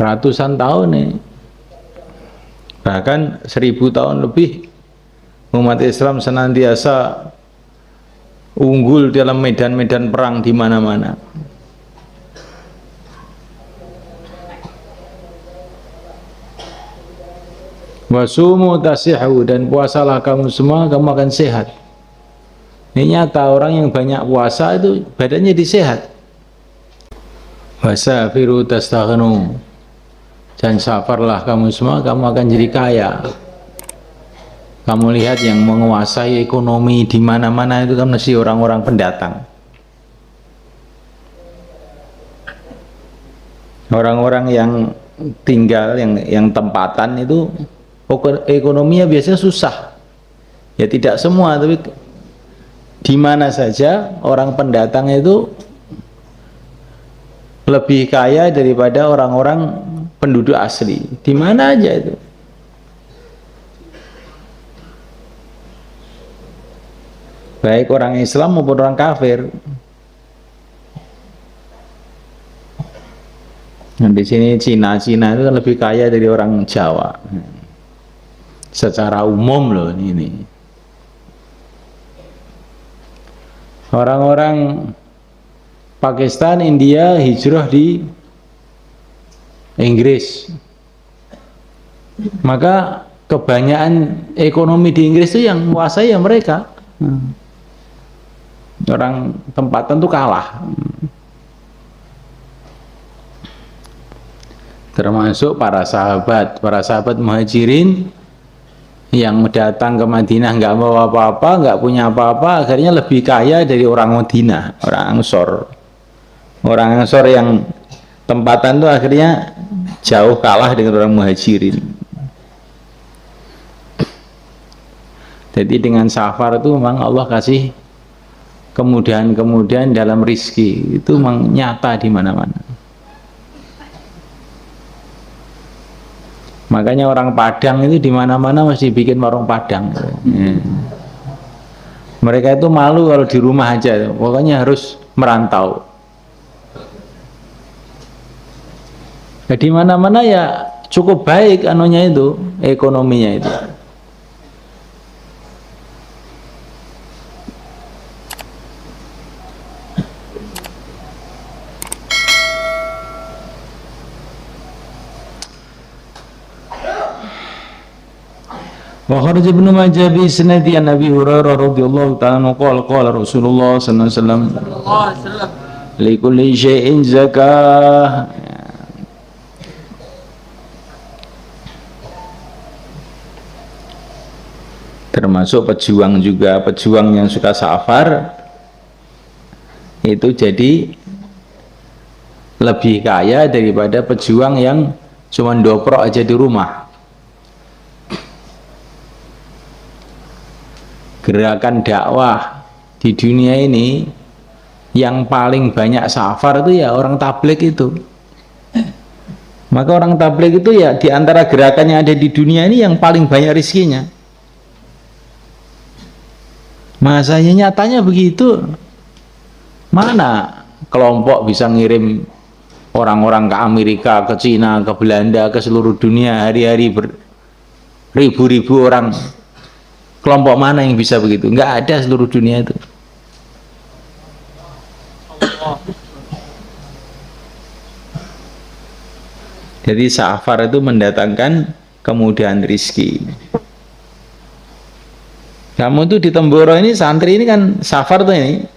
ratusan tahun nih, bahkan 1000 tahun lebih umat Islam senantiasa unggul dalam medan-medan perang di mana-mana. Wasumu tasihu, dan puasalah kamu semua, kamu akan sehat. Ini nyata, orang yang banyak puasa itu badannya disehat. Wasafiru tastaghnu, dan safarlah kamu semua, kamu akan jadi kaya. Kamu lihat yang menguasai ekonomi di mana-mana itu kan mesti orang-orang pendatang. Orang-orang yang tinggal, yang tempatan itu ekonominya biasanya susah. Ya tidak semua, tapi di mana saja orang pendatang itu lebih kaya daripada orang-orang penduduk asli. Di mana aja itu. Baik orang Islam maupun orang kafir. Nah, di sini Cina itu kan lebih kaya dari orang Jawa. Secara umum loh ini. Orang-orang Pakistan, India hijrah di Inggris. Maka kebanyakan ekonomi di Inggris itu yang menguasai ya mereka. Orang tempatan tuh kalah. Termasuk para sahabat Muhajirin yang datang ke Madinah nggak bawa apa-apa, nggak punya apa-apa, akhirnya lebih kaya dari orang Madinah, orang Ansor. Orang Ansor yang tempatan tuh akhirnya jauh kalah dengan orang Muhajirin. Jadi dengan safar itu memang Allah kasih kemudahan-kemudahan dalam rizki, itu memang nyata di mana-mana. Makanya orang Padang itu di mana-mana mesti bikin warung Padang. Mereka itu malu kalau di rumah aja, pokoknya harus merantau. Nah, di mana-mana ya cukup baik anunya itu, ekonominya itu. Wa kharaja Ibnu Majah bi isnadi an Abi Hurairah radhiyallahu ta'ala anhu qala Rasulullah sallallahu alaihi wasallam li kulli syai'in zakah. Termasuk pejuang juga, pejuang yang suka safar itu jadi lebih kaya daripada pejuang yang cuma doprok aja di rumah. Gerakan dakwah di dunia ini yang paling banyak safar itu ya orang tabligh itu. Maka orang tabligh itu ya di antara gerakan yang ada di dunia ini yang paling banyak rezekinya. Masanya nyatanya begitu. Mana kelompok bisa ngirim orang-orang ke Amerika, ke Cina, ke Belanda, ke seluruh dunia hari-hari ribu-ribu orang. Kelompok mana yang bisa begitu? Nggak ada seluruh dunia itu. Jadi safar itu mendatangkan kemudahan rizki. Kamu tuh di Temboro ini, santri ini kan safar tuh ini.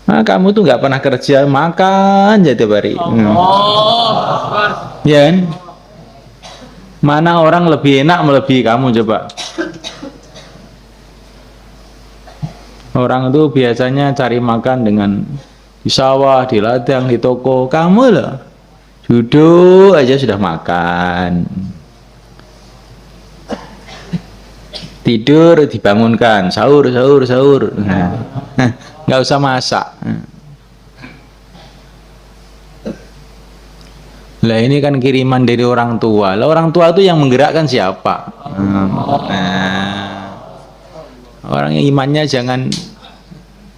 Nah, kamu tuh nggak pernah kerja, makan aja tiap hari. Ya kan? Mana orang lebih enak melebihi kamu coba? Orang itu biasanya cari makan dengan di sawah, di ladang, di toko. Kamu loh, duduk aja sudah makan. Tidur dibangunkan, sahur. Nah, nggak usah masak. Lah ini kan kiriman dari orang tua. Lah orang tua itu yang menggerakkan siapa? Nah, orang yang imannya jangan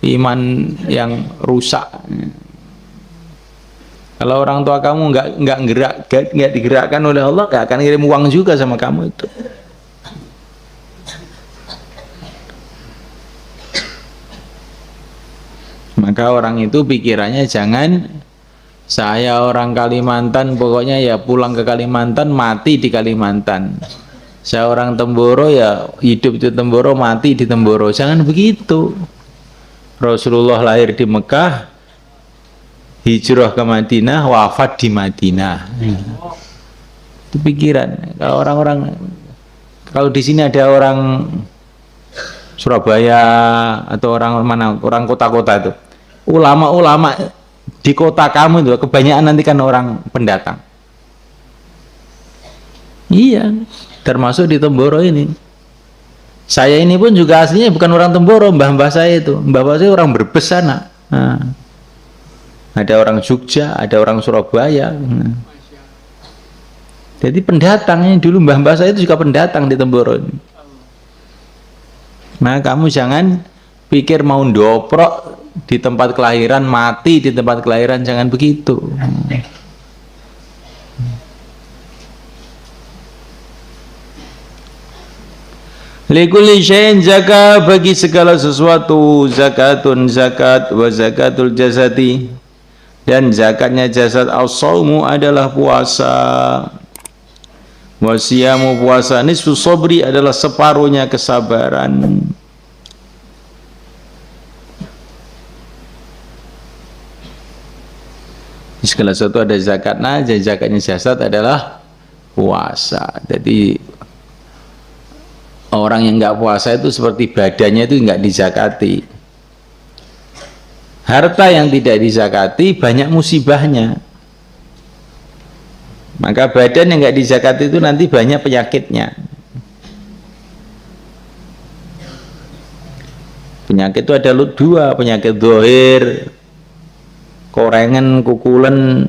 iman yang rusak. Kalau orang tua kamu nggak digerakkan oleh Allah, nggak akan ngirim uang juga sama kamu itu. Maka orang itu pikirannya jangan saya orang Kalimantan, pokoknya ya pulang ke Kalimantan, mati di Kalimantan. Saya orang Temboro, ya hidup di Temboro, mati di Temboro. Jangan begitu. Rasulullah lahir di Mekah, hijrah ke Madinah, wafat di Madinah. Itu pikiran. Kalau orang-orang, kalau di sini ada orang Surabaya atau orang mana, orang kota-kota itu, ulama-ulama di kota kamu itu kebanyakan nanti kan orang pendatang. Iya, termasuk di Temboro ini. Saya ini pun juga aslinya bukan orang Temboro, mbah-mbah saya itu. Mbah-mbah saya orang Brebes sana. Nah, ada orang Jogja, ada orang Surabaya. Nah. Jadi pendatang ini dulu, mbah-mbah saya itu juga pendatang di Temboro ini. Nah, kamu jangan pikir mau ndoprok di tempat kelahiran, mati di tempat kelahiran, jangan begitu. Likulli syai'in zakat, bagi segala sesuatu zakatun zakat, wa zakatul jasadi, dan zakatnya jasad. As-shaumu adalah puasa, wa siyamu puasa, nisfu sabri adalah separuhnya kesabaran. Segala sesuatu ada zakatnya, zakatnya jasad adalah puasa. Jadi orang yang nggak puasa itu seperti badannya itu nggak dizakati. Harta yang tidak dizakati banyak musibahnya. Maka badan yang nggak dizakati itu nanti banyak penyakitnya. Penyakit itu ada dua, penyakit zahir, korengan, kukulen,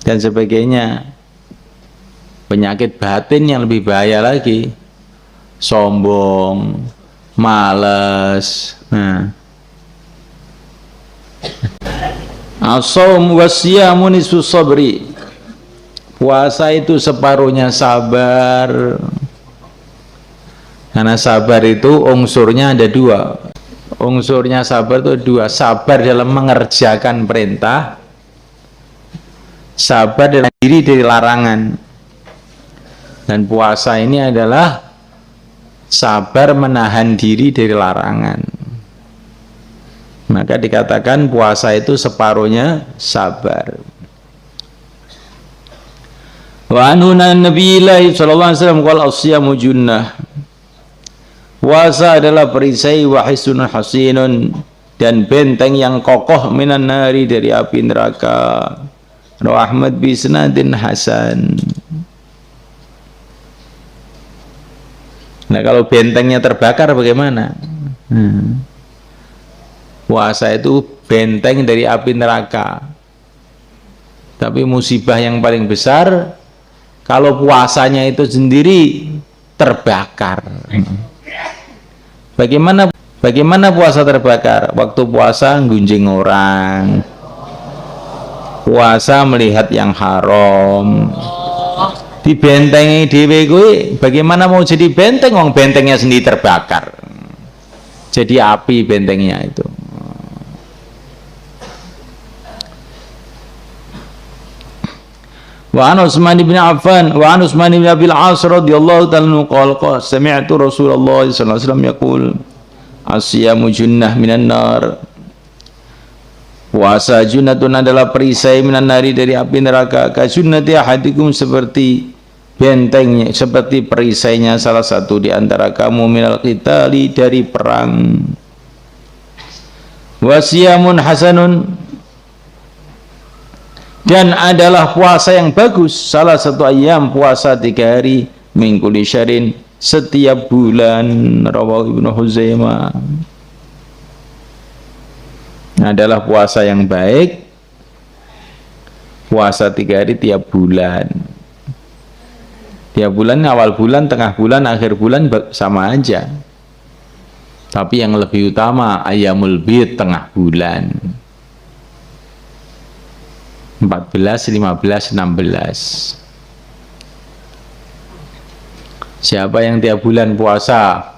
dan sebagainya. Penyakit batin yang lebih bahaya lagi, sombong, malas. As-shaum was-siyamu nisfu sabri, puasa itu separuhnya sabar. Karena sabar itu unsurnya ada dua. Unsurnya sabar itu dua. Sabar dalam mengerjakan perintah, sabar dalam diri dari larangan. Dan puasa ini adalah sabar menahan diri dari larangan. Maka dikatakan puasa itu separuhnya sabar. Wa anhu Nabiyillahi sallallahu alaihi wasallam qala as-siyamu junnah. Puasa adalah perisai, wa hisunun hasinun, dan benteng yang kokoh, minan nari, dari api neraka. Rawahu Ahmad bi isnadin hasan. Nah, kalau bentengnya terbakar bagaimana? Puasa itu benteng dari api neraka. Tapi musibah yang paling besar kalau puasanya itu sendiri terbakar. Bagaimana puasa terbakar? Waktu puasa gunjing orang, puasa melihat yang haram, dibentengi dhewe kuwi. Bagaimana mau jadi benteng wong bentengnya sendiri terbakar, jadi api bentengnya itu. Wa an Utsman bin Affan wa an Utsman bin Abil As radhiyallahu ta'ala anhu qala sami'tu Rasulullah sallallahu alaihi wasallam yaqul as-siyamu junnah minan nar. Puasa junnatun adalah perisai minan nari, dari api neraka. Ka junnati ahadikum, seperti bentengnya, seperti perisainya salah satu di antara kamu, minal qitali, dari perang. Wa siyamun hasanun, dan adalah puasa yang bagus, salah satu ayam, puasa 3 hari, min kulli syahrin, setiap bulan. Rawahu Ibnu Huzaimah. Adalah puasa yang baik, puasa 3 hari tiap bulan. Tiap bulan, awal bulan, tengah bulan, akhir bulan sama aja. Tapi yang lebih utama ayamul bid, tengah bulan. 14, 15, 16. Siapa yang tiap bulan puasa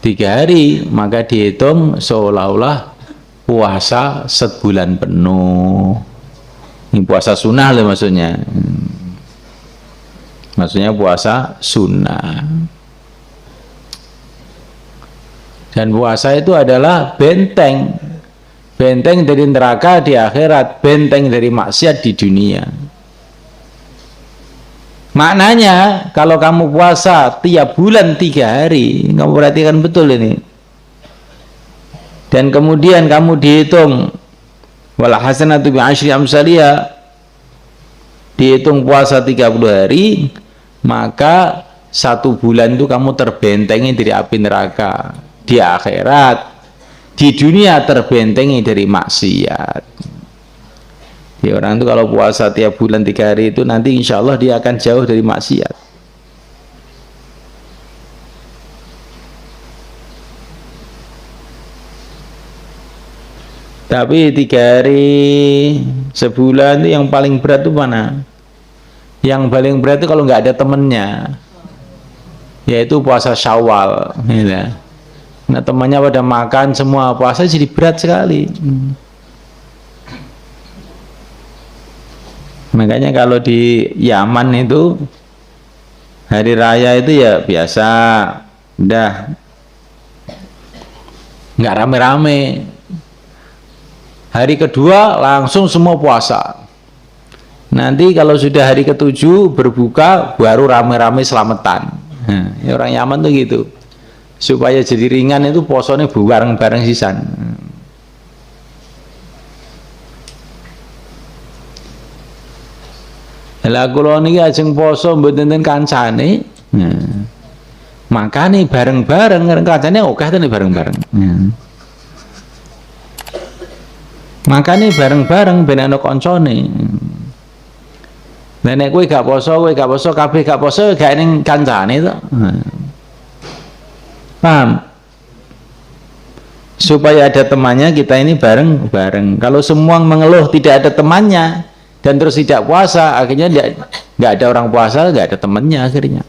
3 hari, maka dihitung seolah-olah puasa sebulan penuh. Ini puasa sunnah loh maksudnya. Maksudnya puasa sunnah. Dan puasa itu adalah benteng. Benteng dari neraka di akhirat, benteng dari maksiat di dunia. Maknanya kalau kamu puasa tiap bulan 3 hari, kamu perhatikan betul ini. Dan kemudian kamu dihitung wala hasanatu bi asyri amsaliyah, dihitung puasa 30 hari, maka 1 bulan itu kamu terbentengi dari api neraka di akhirat. Di dunia terbentengi dari maksiat. Jadi orang itu kalau puasa tiap bulan 3 hari itu nanti insya Allah dia akan jauh dari maksiat. Tapi 3 hari sebulan itu yang paling berat itu mana? Yang paling berat itu kalau nggak ada temennya, yaitu puasa Syawal. Ya. Nah temannya pada makan semua, puasa jadi berat sekali. Makanya kalau di Yaman itu hari raya itu ya biasa, udah nggak rame-rame. Hari kedua langsung semua puasa. Nanti kalau sudah hari ke-7 berbuka baru rame-rame selamatan. Nah, ya orang Yaman tuh gitu. Supaya jadi ringan itu posone bareng-bareng sisan. Lah kula niki ajeng poso mboten enten kancane. Makane bareng-bareng kancane akeh tenan bareng-bareng. Makane bareng-bareng ben ana kancane. Nek kowe gak poso, kabeh gak poso gak ning kancane to. Paham? Supaya ada temannya kita ini bareng-bareng. Kalau semua mengeluh tidak ada temannya dan terus tidak puasa, akhirnya nggak ada orang puasa, nggak ada temannya akhirnya.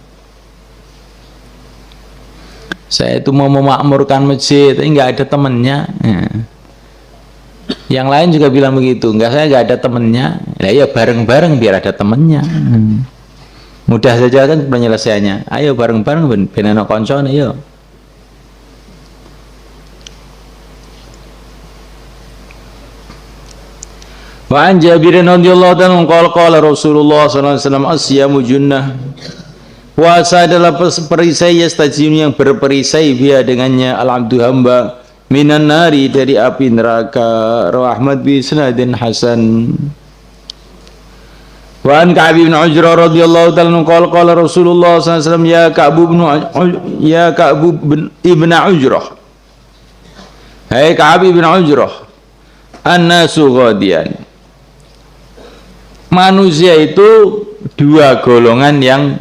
Saya itu mau memakmurkan masjid, tapi nggak ada temannya. Ya. Yang lain juga bilang begitu, saya nggak ada temannya. Ya bareng-bareng biar ada temannya. Mudah saja kan penyelesaiannya. Ayo bareng-bareng ben ana koncone yo. Wa an Jabirin radhiyallahu anhu qala Rasulullah sallallahu alaihi wasallam asyamu junnah. Puasa adalah perisai yastajin yang berperisai dia dengannya al-abdu hamba minan nari dari api neraka. Rawah Ahmad bi sanadin hasan. Wa an Ka'ab bin Ujrah radhiyallahu ta'ala qala Rasulullah sallallahu alaihi wasallam ya Ka'ab bin Ujrah. Hai Ka'ab bin Ujrah, an-nasu ghadiyan. Manusia itu 2 golongan yang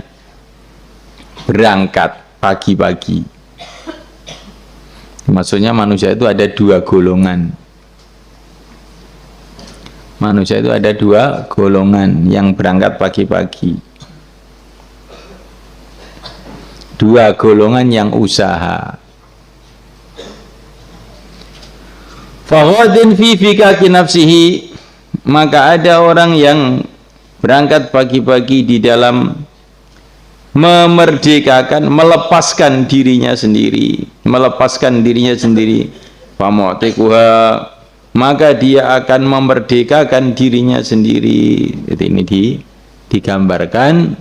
berangkat pagi-pagi. Maksudnya manusia itu ada 2 golongan. Manusia itu ada 2 golongan yang berangkat pagi-pagi. 2 golongan yang usaha. Fawadin fi fikaki nafsihi, maka ada orang yang berangkat pagi-pagi di dalam memerdekakan, melepaskan dirinya sendiri, famu'tiquha, maka dia akan memerdekakan dirinya sendiri. Jadi ini digambarkan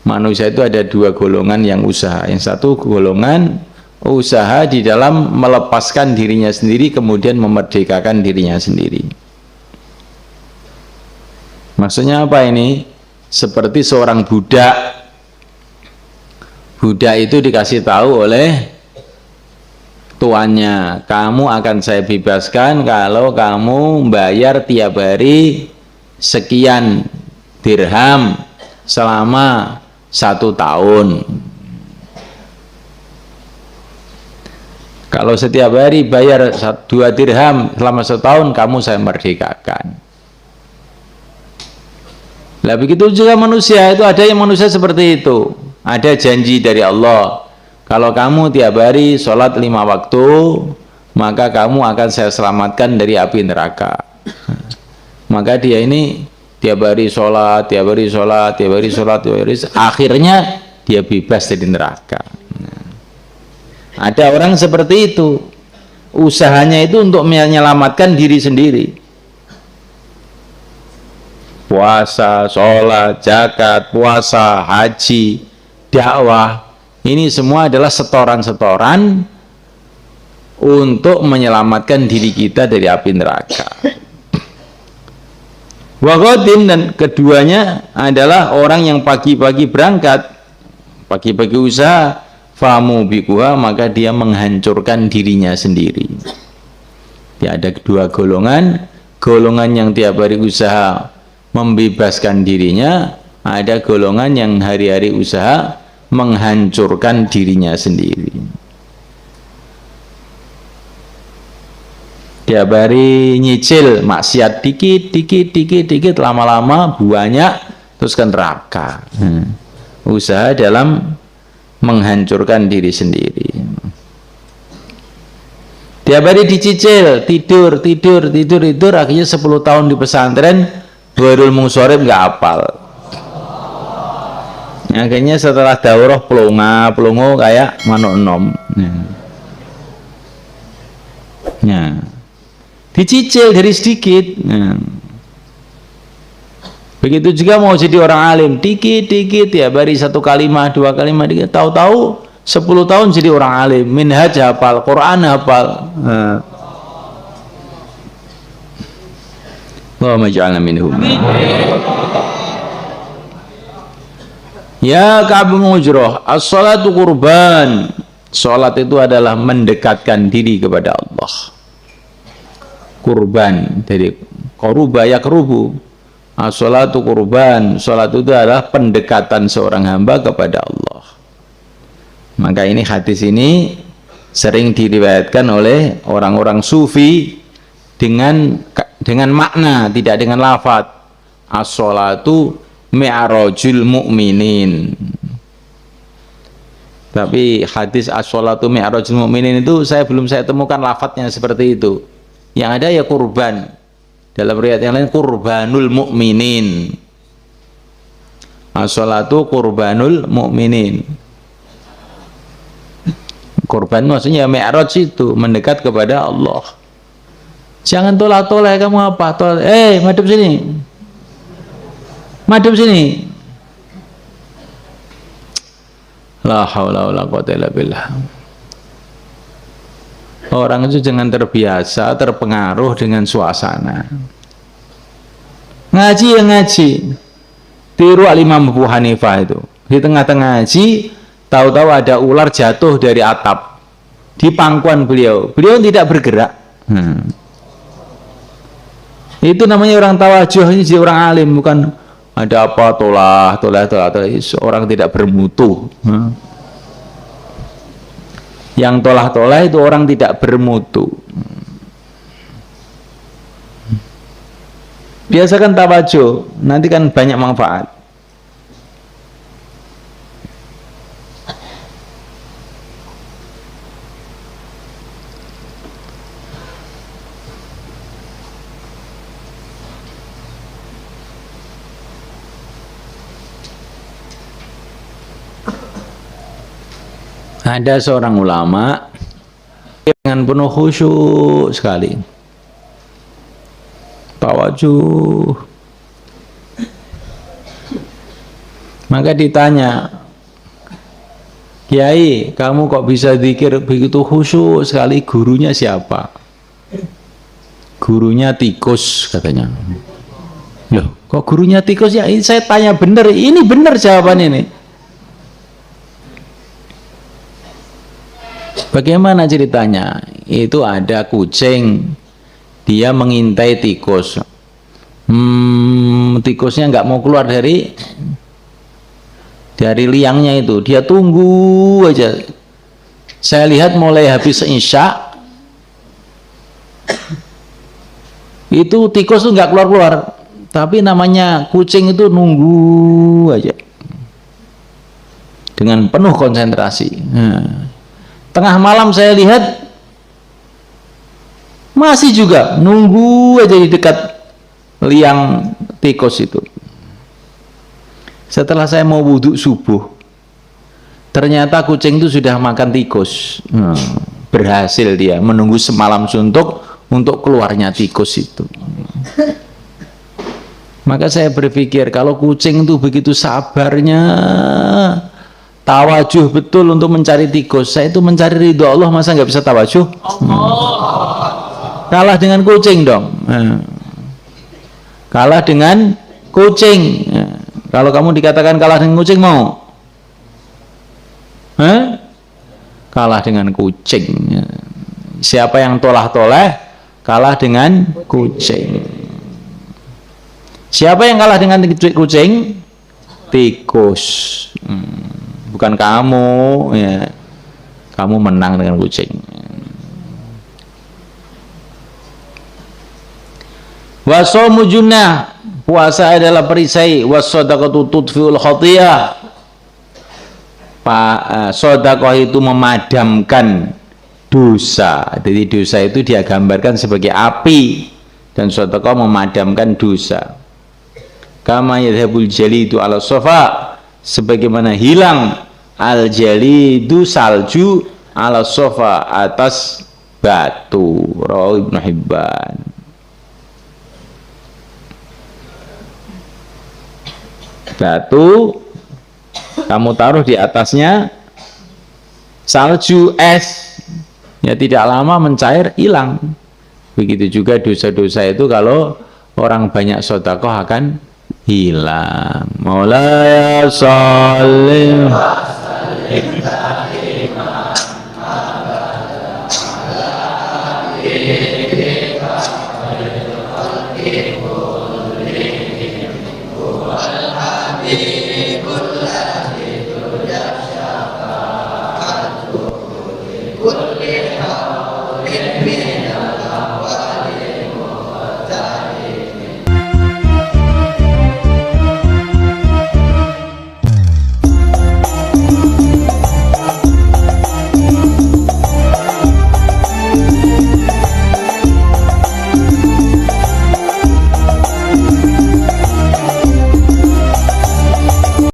manusia itu ada 2 golongan yang usaha. Yang satu golongan usaha di dalam melepaskan dirinya sendiri, kemudian memerdekakan dirinya sendiri. Maksudnya apa ini? Seperti seorang budak. Budak itu dikasih tahu oleh tuannya, kamu akan saya bebaskan kalau kamu bayar tiap hari sekian dirham selama 1 tahun. Kalau setiap hari bayar 2 dirham selama 1 tahun, kamu saya merdekakan. Lah begitu juga manusia, itu ada yang manusia seperti itu. Ada janji dari Allah, kalau kamu tiap hari sholat 5 waktu, maka kamu akan saya selamatkan dari api neraka. Maka dia ini tiap hari sholat, tiap hari sholat, tiap hari sholat, tiap hari, akhirnya dia bebas dari neraka. Ada orang seperti itu, usahanya itu untuk menyelamatkan diri sendiri. Puasa, sholat, zakat, puasa, haji, dakwah, ini semua adalah setoran-setoran untuk menyelamatkan diri kita dari api neraka. Wagodim, dan keduanya adalah orang yang pagi-pagi berangkat, pagi-pagi usaha, famu bikuha, maka dia menghancurkan dirinya sendiri. Ya, ada kedua golongan, golongan yang tiap hari usaha membebaskan dirinya, ada golongan yang hari-hari usaha menghancurkan dirinya sendiri. Tiap hari nyicil maksiat dikit, lama-lama banyak, terus ke neraka. Usaha dalam menghancurkan diri sendiri. Tiap hari dicicil, tidur, akhirnya 10 tahun di pesantren, Dhuhrul Mungsorib nggak hafal. Akhirnya setelah daurah pelongo kayak manuk enom. Ya. Dicicil dari sedikit. Begitu juga mau jadi orang alim, dikit ya, bari 1 kalimat 2 kalimat, dikit, tahu-tahu 10 tahun jadi orang alim, minhaj hafal, Quran hafal. Allahumma ja'alna minhum. Ya Ka'ab bin Ujrah, as-salatu qurban. Salat itu adalah mendekatkan diri kepada Allah. Kurban dari qaruba yaqrubu. As-salatu qurban. Salat itu adalah pendekatan seorang hamba kepada Allah. Maka ini hadis ini sering diriwayatkan oleh orang-orang sufi dengan makna, tidak dengan lafaz. As-salatu mi'rajul mu'minin. Tapi hadis as-salatu mi'rajul mu'minin itu belum saya temukan lafadznya seperti itu. Yang ada ya kurban. Dalam riwayat yang lain kurbanul mu'minin. As-salatu kurbanul mu'minin. Kurban maksudnya mi'raj itu mendekat kepada Allah. Jangan tolak-tolak kamu apa? Madep sini. Madep sini. La haula wala quwwata illa billah. Orang itu jangan terbiasa, terpengaruh dengan suasana. Ngaji ya ngaji. Tiru Imam Abu Hanifah itu. Di tengah-tengah ngaji, tahu-tahu ada ular jatuh dari atap di pangkuan beliau. Beliau tidak bergerak. Itu namanya orang tawajuh, ini jadi orang alim, bukan ada apa tolah. Orang tidak bermutu. Yang tolah itu orang tidak bermutu. Biasakan tawajuh, nanti kan banyak manfaat. Ada seorang ulama dengan penuh khusyuk sekali, tawajuh. Maka ditanya, Kiai, kamu kok bisa zikir begitu khusyuk sekali? Gurunya siapa? Gurunya tikus, katanya. Loh, kok gurunya tikus ya? Ini saya tanya bener, ini bener jawaban ini. Bagaimana ceritanya? Itu ada kucing, dia mengintai tikus. Tikusnya nggak mau keluar dari liangnya itu. Dia tunggu aja. Saya lihat mulai habis isya, itu tikus tuh nggak keluar-keluar. Tapi namanya kucing itu nunggu aja dengan penuh konsentrasi. Tengah malam saya lihat masih juga nunggu aja di dekat liang tikus itu. Setelah saya mau wudhu subuh, ternyata kucing itu sudah makan tikus. Berhasil dia menunggu semalam suntuk untuk keluarnya tikus itu. Maka saya berpikir kalau kucing itu begitu sabarnya, tawajuh betul untuk mencari tikus, saya itu mencari ridho Allah, masa nggak bisa tawajuh? Kalah dengan kucing dong. Kalah dengan kucing. Kalau kamu dikatakan kalah dengan kucing, mau? Kalah dengan kucing. Siapa yang tolah-toleh kalah dengan kucing. Siapa yang kalah dengan kucing? Tikus. Bukan kamu, ya. Kamu menang dengan kucing. Wasaumu junnah, puasa adalah perisai. Wassadaqatu tudfiul khatiyah. Sedekah itu memadamkan dosa. Jadi dosa itu dia gambarkan sebagai api, dan sedekah memadamkan dosa. Kama yadhabul jalidu ala sofa, sebagaimana hilang al jalidu salju ala sofa atas batu. Rawi Ibnu Hibban. Batu kamu taruh di atasnya salju, es, ya tidak lama mencair, hilang. Begitu juga dosa-dosa itu kalau orang banyak sedekah akan hilang. Maulaya sallim